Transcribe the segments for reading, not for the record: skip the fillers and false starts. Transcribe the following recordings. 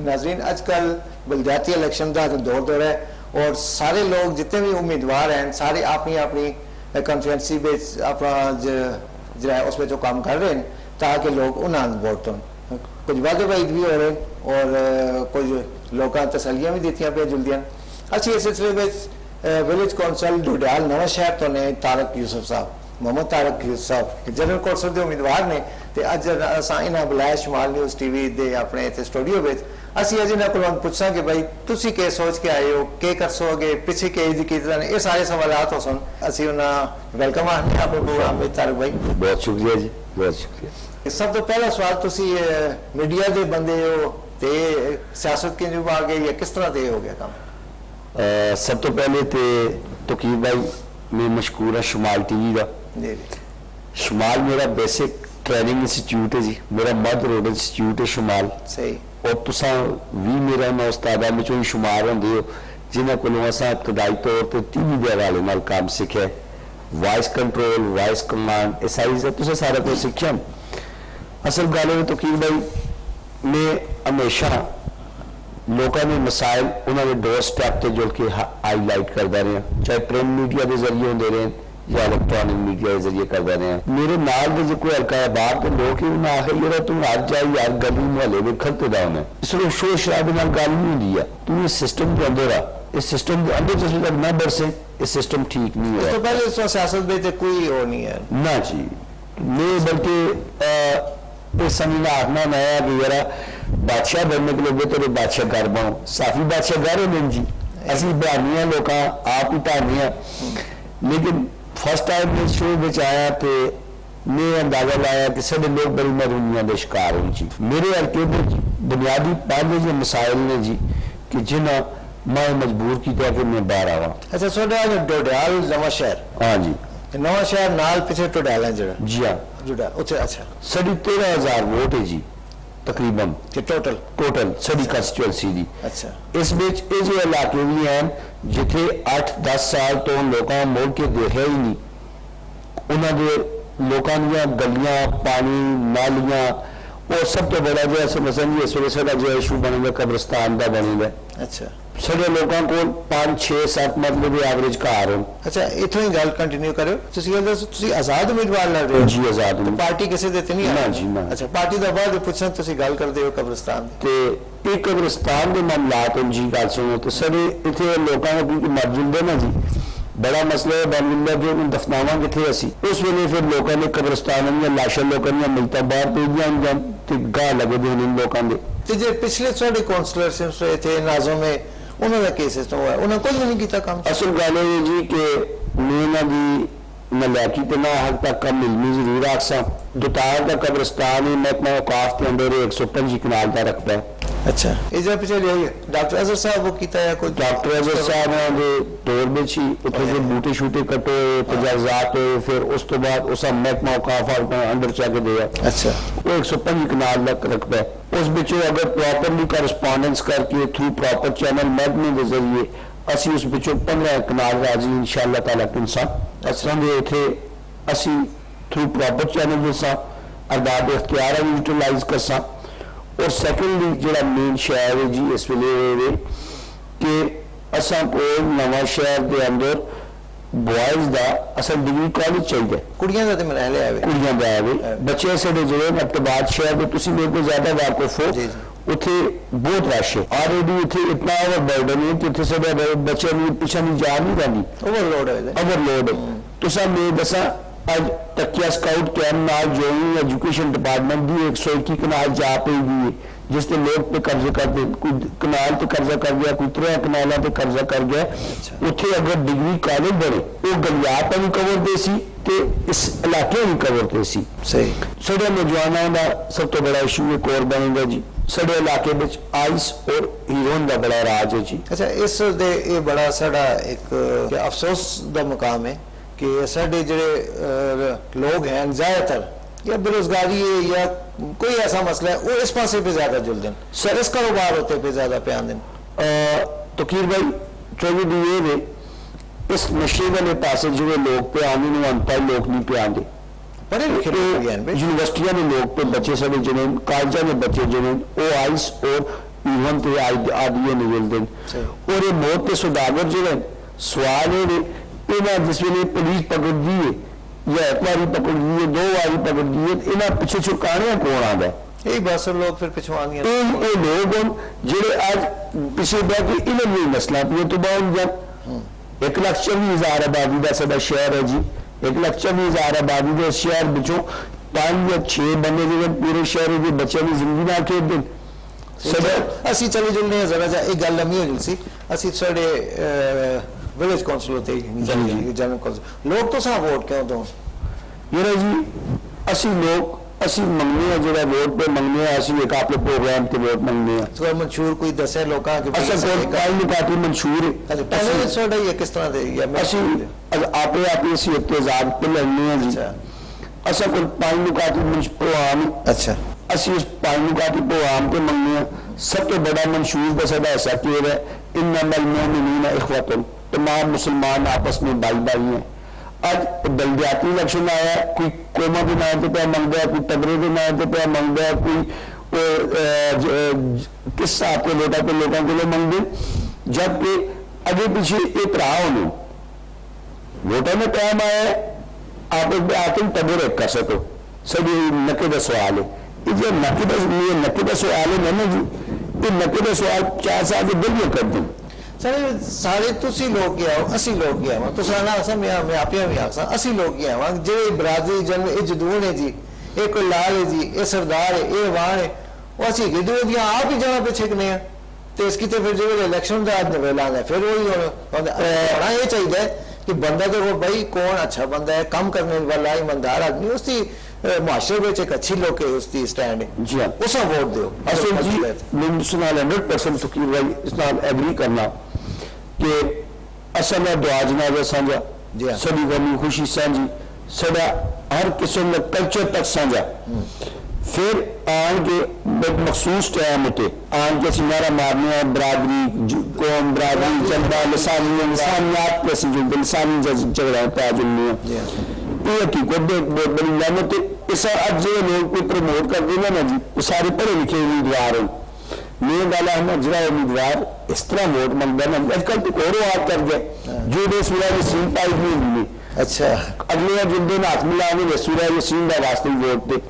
नाज़रीन, आजकल बलदियाती इलेक्शन का दौर है और सारे लोग जितने भी उम्मीदवार हैं सारे अपनी अपनी कॉन्फ्रेंसी में अपना जो उस पर जो काम कर रहे हैं ताकि लोग उन्हें वोट दें। कुछ वादे वाइद भी हो रहे हैं और कुछ लोग तसलियाँ भी दी पे जुलदियाँ। अच्छी इस सिलसिले में विलेज कौंसल डोडियाल नवा शहर तो ने तारक यूसुफ साहब मोहम्मद तारक यूसुफ साहब जनरल कौंसल के उम्मीदवार ने तो अज असा इन्हें बुलाया शमाल न्यूज़ टीवी के अपने इतने स्टूडियो में। असी अज इन्होंने को पूछा कि भाई तुसी के सोच के आए हो, के कर सोगे, पिछे के ये सारे सवाल हो सन। असी उन्हें वेलकम आने अपने प्रोग्राम में। तारक भाई बहुत शुक्रिया जी, बहुत शुक्रिया। सब तो पहला सवाल, तुसी मीडिया के बंदे हो तो सियासत के जो आ गए या किस तरह से हो गया काम? सब तो पहले तो की भाई मैं मशहूर है शुमाल टीवी का। शुमाल मेरा बेसिक ट्रेनिंग इंस्टीट्यूट है जी, मेरा मद रोड इंस्टीट्यूट है शुमाल। सही। और तुसा भी मेरा मैं उस्तादा में ही शुमार होंगे हो जिन्होंने को असा इब्तदाई तौर पर टीवी के हवाले नाल काम सीखा, वॉइस कंट्रोल, वॉइस कमांड, ये सारी तुसें सारा कुछ सीखा। असल गल है तो की भाई मैं हमेशा लोगों ने मसाइल उन्होंने डोर स्टैप से जुड़ के हाईलाइट करता रहा, चाहे प्रिंट मीडिया के जरिए होंगे रहे या इलेक्ट्रॉनिक मीडिया के जरिए करता रहा। मेरे नाल के जो कोई हल्का है बाहर के लोग ही उन्हें आखिर यार तू अज आई यार गली मुहल्ले में खड़ते दा उन्हें सिर्फ शोर शराबे नाल गल नहीं होंगी है, तू इस सिस्टम के अंदर आ, इस सिस्टम के अंदर जिस तक ना बरसे इस सिस्टम ठीक नहीं है। तो पहले इस सियासत में तो कोई वो नहीं है ना जी, मैं बल्कि इस समय आखना नया कि यार बादशाह बनने के लिए तेरे बादशाह घर बनो, साफी बादशाह घर हो जी, असि बहानियां लोग आप ही ढानियां। लेकिन फर्स्ट टाइम मैं शो में आया तो मैं अंदाजा लाया कि सभी लोग बड़ी महरूमियां के शिकार हो जी। मेरे हल्के में बुनियादी पांच जो मसाइल ने जी कि जिन्हें मैं मजबूर किया कि मैं बाहर आवा। अच्छा, डोडियाल नवा शहर? हाँ जी, नवा शहर नाल पिछले डोडियाल है जरा? जी हाँ जुड़ा उसे। अच्छा, साड़ी 13,000 वोट है जी तकरीबन टोटल साड़ी कंस्टिट्यूएंसी दी। अच्छा, इस बीच ये जो इलाके भी हैं जिथे 8-10 साल तो लोगों मुड़ के देखा ही नहीं, उन्होंने लोगों दी गलियां, पानी, नालियां और सब तो बड़ा जो समझ इस वे सारा जो इशू बनेगा कब्रिस्तान का बनेगा। अच्छा, सारे लोगों को 5-6-7 मतलब एवरेज घर हो। अच्छा, इतों ही गल कंटिन्यू करो। तुसी आजाद उम्मीदवार लड़ रहे हो जी? आजाद तो पार्टी किसी देते नहीं ना जी ना। अच्छा, पार्टी का बाद पूछना तुसी गल करते हो कब्रिस्तान ते एक कब्रिस्तान के मामलात जी गल सुनो तो सारे इतने लोगों को क्योंकि मर जुलते ना जी, बड़ा मसला बन जाता जो दफनावा कितने असी उस वे फिर लोगों ने कब्रिस्तान दी लाशां लोगों दी मिलता बाहर पेजियां होंगे गाह लगे दे लोगों के। जो पिछले साढ़े काउंसलरशिप्स रहे थे नाजों में उन्होंने क्या सिस्टम हुआ? उन्होंने कुछ भी नहीं किया काम। असल गल है जी कि मैं नलैकी तो ना हद तक कम इलमी जरूर आखसा। दुतार का कब्रिस्तान ही महकमा औकाफ के अंदर 125 कनाल का रखता है। अच्छा, इधर पीछे डॉक्टर अजहर साहब वो किया है कुछ? डॉक्टर अजहर साहब ने दौर में ही उतने जो बूटे शूटे कटे तजाजात हुए, फिर उस तो बाद उस महकमा औकाफ अंदर जाके दिया। अच्छा, वो 125 कनाल तक रखता है। उस बिचों अगर प्रॉपरली करस्पॉन्डेंस करके थ्रू प्रॉपर चैनल महकमे के जरिए असी उस बिचों 15 कनाल राजी इंशाअल्लाह ताला इंसान इस तरह के इतने असी थ्रू प्रॉपर चैनल जैसा अरबाब इख्तियार यूटिलाइज कर सा। और सैकेंडली जो मेन शहर है जी इस वे कि असा को नवा शहर के अंदर बॉयज़ का असल डिग्री कॉलेज चाहिए, कुड़ियां का तो मैं ले आवे, कुड़ियां का आवे। बच्चे साढ़े जो अब्टबाद शहर के तुम मेरे को ज्यादा वाकिफ हो, उत्थे बहुत रश है ऑलरेडी, इतने इतना ओवरबर्डन है कि इतने साढ़े बच्चे पिछा नहीं जा नहीं पाती, ओवरलोड है। तुसा मैं दसा अज तकिया स्काउट कैंप नाल जो एजुकेशन डिपार्टमेंट की 121 कनाल जा पी गई है जिससे लोग पे कब्जे करते, कोई कनाल पे कब्जा कर गया, कोई 3 कनालों पे कब्जा कर गया। उत्थे अगर डिग्री कॉलेज बने वो गलियात भी कवर दे सी ते इस इलाके भी कवर दे सी। सही। साढ़े नौजवानों का सब तो बड़ा इशू एक और बनेगा जी, साढ़े इलाके में आइस और हीरोइन का बड़ा राज है जी। अच्छा, इस ये बड़ा साड़ा एक अफसोस का मुकाम है कि साढ़े जो लोग हैं ज्यादातर या बेरोजगारी है या कोई ऐसा मसला है वो इस पासे पे ज्यादा जुल दें, सर्विस कारोबार होते पे ज्यादा प्यान दें। तो कीर भाई ट्रेजेडी ये है इस नशे वाले पासे जो लोग पे आने अनपढ़ लोग नहीं पे आते, पढ़े लिखे लोग भी हैं यूनिवर्सिटियां के लोग तो बच्चे साढ़े जिन्हें कॉलेजा के बच्चे जिन्हें वो आइस और ईवन तो आदि निकलते हैं और ये मौत के सौदागर जो सवाल है इन्हें जिस वे पुलिस पकड़ दी है या एक बारी पकड़ दी है 2 बारी पकड़ दी है इन्हें पिछे छुड़काने कौन आता है यही बस लोग फिर पिछुआ वो लोग ਜਿਹੜੇ ਅੱਜ ਪਿਛੇ ਬੈ ਕੇ ਇਹਨਾਂ ਨੂੰ ਮਸਲਾ ਪੀਏ ਤੋਂ ਬਾਅਦ ਜਦ 1,24,000 ਆਬਾਦੀ ਦਾ ਸਾਡਾ ਸ਼ਹਿਰ ਹੈ ਜੀ 1,24,000 ਆਬਾਦੀ ਦੇ ਸ਼ਹਿਰ ਵਿੱਚੋਂ 5 ਜਾਂ 6 ਬੰਦੇ ਜਿਹੜੇ ਪੂਰੇ ਸ਼ਹਿਰ ਦੇ ਬੱਚਿਆਂ ਦੀ ਜ਼ਿੰਦਗੀ ਨਾਲ ਖੇਡਦੇ ਅਸੀਂ ਚਲੇ ਜੁਲਨੇ ਆ ਜ਼ਰਾ ਜਿਹਾ ਇਹ ਗੱਲ ਲੰਮੀ ਹੋ ਜੁਲਸੀ ਅਸੀਂ ਸਾਡੇ ਵਿਲੇਜ ਕਾਉਂਸਲ ਤੇ ਜਨਰਲ ਕਾਉਂਸਲ ਲੋਕ ਤੋਂ ਸਾ ਵੋਟ ਕਿਉਂ ਦੋ ਜਿਹੜਾ ਜੀ ਅਸੀਂ ਲੋਕ ਅਸੀਂ ਮੰਗਨੇ ਆ ਜਿਹੜਾ ਵੋਟ ਤੇ ਮੰਗਨੇ ਆ ਅਸੀਂ ਇੱਕ ਆਪਣੇ ਪ੍ਰੋਗਰਾਮ ਤੇ ਵੋਟ ਮੰਗਨੇ ਆ ਸੋ ਮਨਸ਼ੂਰ ਕੋਈ ਦੱਸੇ ਲੋਕਾਂ ਕਿ ਅਸਲ ਕੋਈ ਪਾਰਟੀ ਮਨਸ਼ੂਰ ਹੈ ਪਹਿਲੇ ਸਾਡਾ ਇਹ ਕਿਸ ਤਰ੍ਹਾਂ ਦੇ ਜਾਂ ਅਸੀਂ ਆਪੇ ਆਪੇ ਅਸੀਂ ਇਤਜ਼ਾਮ ਤੇ ਲੈਣੇ ਆ ਜੀ ਅਸਲ ਕੋਈ ਪਾਰਟੀ ਪ੍ਰੋਗਰਾਮ ਅੱਛਾ ਅਸੀਂ ਇਸ ਪਾਰਟੀ ਪ੍ਰੋਗਰਾਮ ਤੇ ਮੰਗਨੇ ਆ ਸਭ ਤੋਂ ਬੜਾ ਮਨਸ਼ੂਰ ਦਾ ਸਾਡਾ ਐਸਾ ਕਿ ਹੈ ਇਨਮਲ ਮੁਅਮਿਨੀਨ ਇਖਵਤੁਨ तमाम मुसलमान आपस में भाई भाई हैं आज बलदियाती इलेक्शन आया कोई कोमा के नाम पे पे मंगता है कोई तगड़े के नाम पे पे मंगता है कोई किस हिसाब के लोटा पे लोगों के लिए मंगते जबकि आगे पीछे एक रहा होने वोटा में टाइम आया आप एक आते तबेर कर सको सभी नके का सवाल है ये नके का सवाल है ना जी ये नके का सवाल 4 साल के बिल कर दें सारे तुसी लोग क्या हो असी लोग क्या हो तुसा ना असा मैं आप भी आखसा असी लोग क्या हो जे बरादरी जन्म ए जदून है जी ए कोई लाल है जी ए सरदार है ए वाण है वो असी गिदू दिया आप ही जगह पे छिकने हैं तो इसकी तो फिर जो इलेक्शन का आज वेला है फिर वही होना ये चाहिए कि बंदा तो वो भाई कौन अच्छा बंदा है काम करने वाला ईमानदार आदमी उसकी मुआशरे में एक अच्छी लोग है उसकी स्टैंड है जी हाँ उसा वोट दो असल जी मैं 100% फकीर भाई इस नाल एग्री करना कि असल दुआ जनाजा साझा साड़ी गमी खुशी साझी साड़ा हर किस्म का कल्चर तक साझा फिर आन के मखसूस टाइम होते आन के नारा मारने बरादरी कौम बरादरी जनता लसानियात कैसी जो लसानी झगड़ा पै जुलने ये हकीकत बहुत बड़ी लानत इस अज जो लोग कोई प्रमोट करते हैं ना जी वो सारे पढ़े लिखे उम्मीदवार हैं मेन गल है जो उम्मीदवार इस तरह वोट मंगता ना अजकल तो और बात कर गया जो सूरज सीन पाई नहीं मिली अच्छा अगले जिंदे हाथ मिला सूरज सीन का वास्ते वोट थे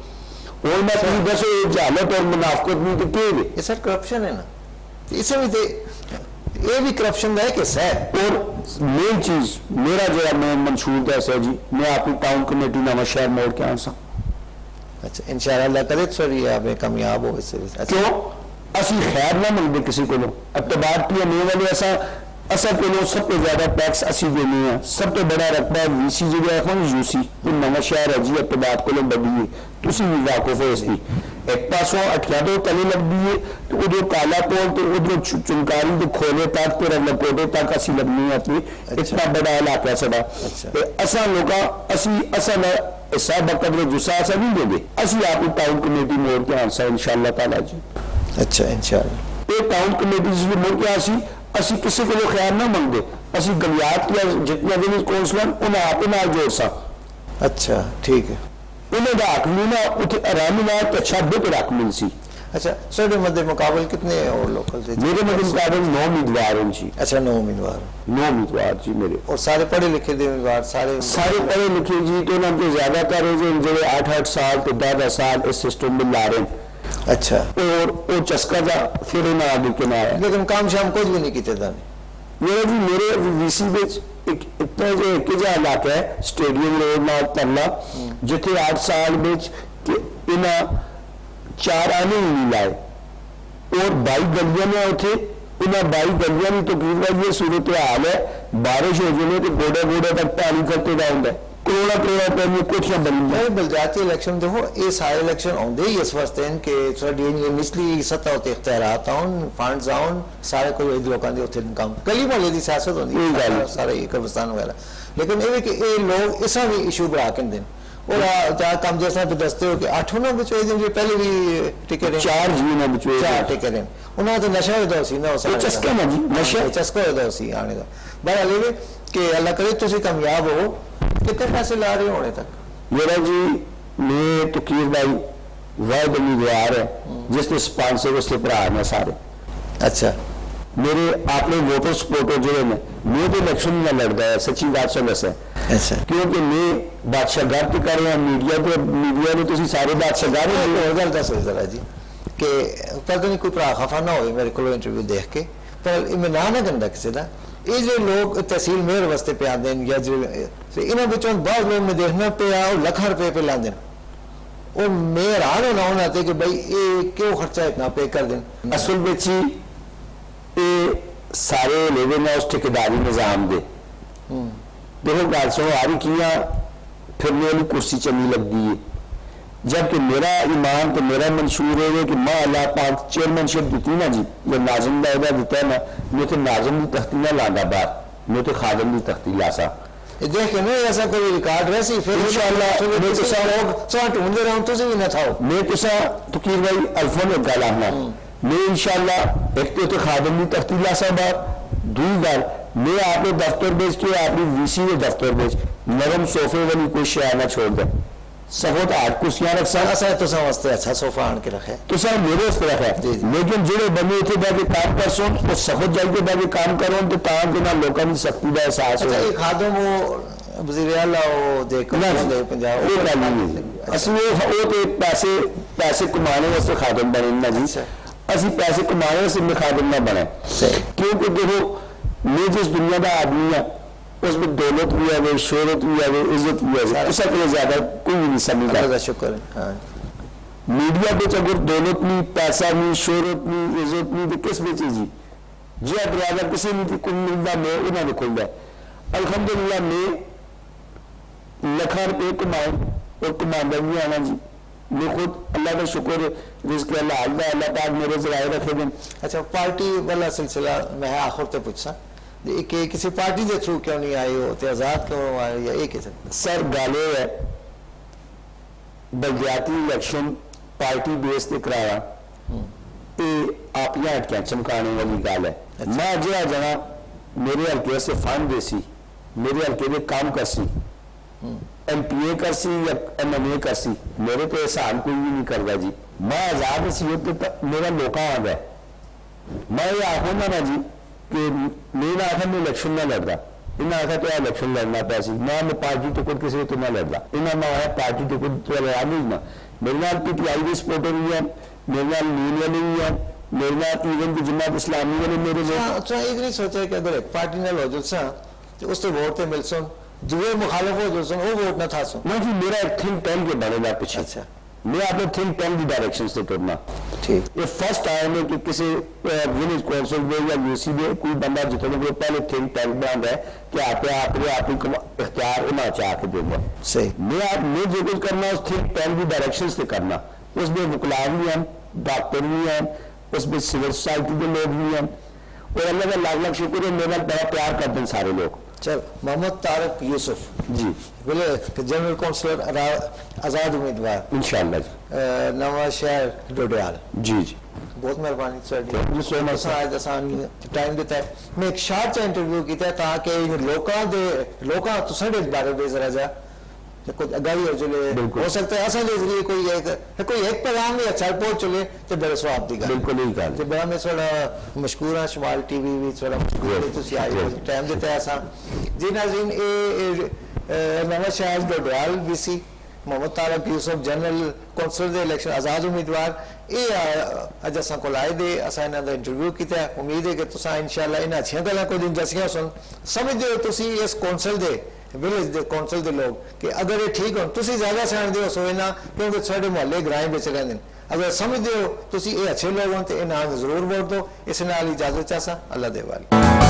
और मैं तुम दसो जहालत और मुनाफकत नहीं तो क्या है सर करप्शन है ना इसे भी ये भी करप्शन का एक हिस्सा है और मेन चीज मेरा जो मैं मंशूर का ऐसा जी मैं आपकी टाउन कमेटी नवा शहर मोड़ के आ अच्छा इंशाअल्लाह करे सॉरी आप कामयाब हो इससे क्यों असि खैर ना मंगते किसी को अतबार की नहीं वाले ऐसा असल को सब तो ज्यादा टैक्स असी देने हैं सब तो बड़ा रकबा वीसी जी यूसी नवा शहर है जी अतबार को बड़ी है तुम भी वाकुफ हो इसकी एक पासों अठिया तो तले लगती है तो उधर काला पोल तो उधर चुनकारी तो खोले तक तो लकोटे तक असी लगनी है अपनी इतना बड़ा इलाका साडा असा लोग असी असल हिस्सा बकदर जुस्सा असा नहीं देंगे असी आप टाउन कमेटी मोड़ के आंसा इंशाअल्लाह ताला जी अच्छा इंशाअल्लाह ये टाउन कमेटी जिसमें मोड़ के आसी असी किसी को ख्याल ना मंगते असी गलियात या जितने भी कौंसलर उन्हें आप नाल जोड़ सा अच्छा ठीक है उन्हें हक नहीं ना उसे आराम ना तो अच्छा बिट रख मिल सी अच्छा सर मध्य मुकाबले कितने और लोकल थे मेरे मध्य मुकाबले 9 उम्मीदवार हैं जी अच्छा 9 उम्मीदवार 9 उम्मीदवार जी मेरे और सारे पढ़े लिखे थे उम्मीदवार सारे पढ़े लिखे जी तो ना जो ज्यादातर जो 8-8 साल तो 10 साल इस सिस्टम में ला रहे हैं अच्छा और वो चस्का जा फिर उन्हें आगे के ना आया लेकिन काम शाम कुछ भी नहीं किए था मेरा जी मेरे वीसी इतना जो एक इलाका है स्टेडियम रोड ना तरला जिथे 8 साल इन्हें 4 आने ही नहीं लाए और 22 गलियां ने उथे उन्हें 22 गलियां में तो ये सूरत हाल है बारिश हो जाए तो गोडे गोडे तक पानी करते जाऊंगा करोड़ा करोड़ा रुपए में कोठियां बनी बलदियाती इलेक्शन देखो ये सारे इलेक्शन आते ही इस वास्ते कि निचली सतह उत्ते इख्तियारात आउन फंड्स आउन सारे कोई लोगों के उत्थे काम गली मोहल्ले की सियासत होती है सारे कब्रिस्तान वगैरह लेकिन ये कि ये लोग इसा भी इशू बढ़ा के दें और चार काम जैसा तो दसते हो कि 8 बचोए दिन पहले भी टिके रहे 4 जी ना बचोए 4 टिके रहे उन्होंने तो नशा होता सी ना चस्का ना जी नशा चस्का होता सी आने का बहरहाल ये कि अल्लाह करे तुम कामयाब हो कितने पैसे ला रहे हो होने तक मेरा जी मैं तकीर भाई वाहिद उम्मीदवार है जिसने स्पॉन्सर उसके भरा ने सारे। अच्छा मेरे अपने वोटर सपोर्टर जो है मैं तो इलेक्शन में लड़ता है, सच्ची बात सुन है अच्छा क्योंकि मैं बादशाह घर तो कर रहा हूँ मीडिया ने तो सारे बादशाह घर और गल दस जरा जी कि पता नहीं कोई भरा खफा ना हो मेरे को इंटरव्यू देख के, पर मैं ना करता किसी का ये जो लोग तहसील मेयर वास्ते पे आते हैं या जो इन्होंने बच्चों बहुत लोग मैं देखना पे और लाखों रुपए पे लाते हैं और मैं हैरान होना होना कि भाई ये क्यों खर्चा इतना पे कर दें। असल ਵਿੱਚ ये सारे लेवे ने उस ठेकेदारी निजाम दे देखो गल सुनो हर किया फिर मेरी कुर्सी चंगी लगती है, जबकि मेरा ईमान तो मेरा मंशूर है कि मैं अल्लाह पाक चेयरमैनशिप दी ना जी या नाज़िम का अहदा दिता है ना, मैं तो नाज़िम की तख्ती ना लागा बाहर, मैं तो खादम की तख्ती लासा देख के नहीं ऐसा कोई रिकॉर्ड वैसे फिर इंशाअल्लाह मैं तो लोग ढूंढते रहो तुझे भी ना था मैं तो तकीर भाई अल्फा में गल आना मैं इंशाअल्लाह एक तो खादम की तख्ती लासा बाहर, दूसरी गल मैं आपने दफ्तर भेज के अपनी वीसी के दफ्तर भेज नरम सोफे वाली कोई शय ना छोड़ दे सगों तो आठ कुर्सियां रख ऐसा तो समझते अच्छा सोफा आन के रखे तो सर मेरे उस तरफ है, लेकिन जो बंदे इतने जाके काम कर सो वो सगों जाके जाके काम करो तो तां के ना लोगों की सख्ती का एहसास हो। एक खादम वो वज़ीर आला वो देख पंजाब वो गल नहीं असल वो तो पैसे कमाने वास्ते खादम बने ना जी, असि पैसे कमाने वास्ते में खादम ना बने क्योंकि देखो मैं जिस दुनिया का आदमी है उसमें दौलत भी है, शोहरत भी है, इज्जत भी है, उससे कोई ज्यादा कोई भी नहीं समझता। शुक्र है मीडिया पे अगर दौलत नहीं, पैसा नहीं, शोहरत नहीं, इज्जत नहीं तो किस में चीज जी दरवाजा किसी नहीं कुल मिलता मैं उन्होंने खुलता है। अल्हम्दुलिल्लाह मैं लाखों रुपये कमाए और कमांदा भी आना जी, मैं खुद अल्लाह का शुक्र है जिसके अल्लाह पाक मेरे जराए रखे दिन। अच्छा पार्टी वाला सिलसिला मैं आखिर तक पूछा कि किसी पार्टी के थ्रू क्यों नहीं आई हो तो आजाद क्यों आए या एक सर गाले है बलदियाती इलेक्शन पार्टी बेस ते कराया आप यहाँ हटकियां चमकाने वाली गल है। मैं जो जना मेरे हल्के से फंड दे सी मेरे हल्के में काम कर सी MPA कर सी या MNA कर सी मेरे तो एहसान कोई भी नहीं करता जी, मैं आजाद सी तो मेरा मौका आ गया मैं ये आखूंगा ना जी कि मैं ना आखा मैं इलेक्शन ना लड़ता इन्हें आखा तो इलेक्शन लड़ना पाया सी मैं पार्टी टिकट किसी तो ना लड़ता इन्हें मैं आया पार्टी टिकट तो लड़ा नहीं ना मेरे नाल PTI के सपोर्टर भी हैं, मेरे नाल नील वाले भी हैं, मेरे नाल इवन की जमात इस्लामी वाले मेरे अच्छा एक नहीं सोचा कि अगर एक पार्टी नाल हो जुलसा तो उससे वोट ते मिल सुन जो मुखालिफ हो जुलसन वो वोट ना था सुन ना जी मेरा एक थिंक टैंक के बनेगा पीछे। अच्छा मैं अपने थिंक टैंक की डायरेक्शन से टुरना ठीक ये फर्स्ट टाइम है कि किसी विलेज कौंसिल में या यूसी में कोई बंदा जितने को पहले थिंक टैंक बना है कि आपने इख्तियार उन्हें चाह के देगा सही मैं जो कुछ करना उस थिंक टैंक की डायरेक्शन से करना उसमें वकला भी हैं, डॉक्टर भी हैं, उसमें सिविल सोसाइटी के लोग भी हैं और अल्लाह का लाख लाख शुक्र है मेरा बड़ा प्यार करते हैं सारे लोग। चल मोहम्मद तारक यूसुफ जी बोले जनरल काउंसलर आजाद उम्मीदवार इंशाअल्लाह जी नवा शहर डोडियाल जी जी बहुत मेहरबानी Thank you so much, आज आसान टाइम दिता है मैं एक शार्ट इंटरव्यू किया ताकि लोकां तो साढ़े बारे में जरा जा कुछ अगाई हो चले हो सकता है असल जरिए कोई एक पैगाम भी अच्छा पहुंच चले तो बड़े स्वाब दी गल बिल्कुल ही गल ते बड़ा मैं थोड़ा मशहूर हां शमाल टीवी भी थोड़ा मशहूर तुसी आए टाइम दिता है असा जी नाज़रीन ए Nawa Shahar Dodial BC Mohammad Tariq Yousuf general councillor दे इलेक्शन आजाद उम्मीदवार ये अज असा को आए दे असा इन्हां दा इंटरव्यू किया उम्मीद है कि तुसा इंशाअल्लाह इन्हां अच्छियां गल्लां कोई दिन दसियां सुन समझदे हो तुसी इस काउंसिल दे विलेज दे काउंसिल दे लोग कि अगर ये ठीक हो तुसी ज्यादा समझदे हो सोचना क्योंकि साडे मोहल्ले ग्राएं विच रहिंदे अगर समझदे हो तुसी ये अच्छे लोग हो तो इन्हां जरूर वोट दो इस नाल इजाजत चाहसा अल्लाह दे वाली।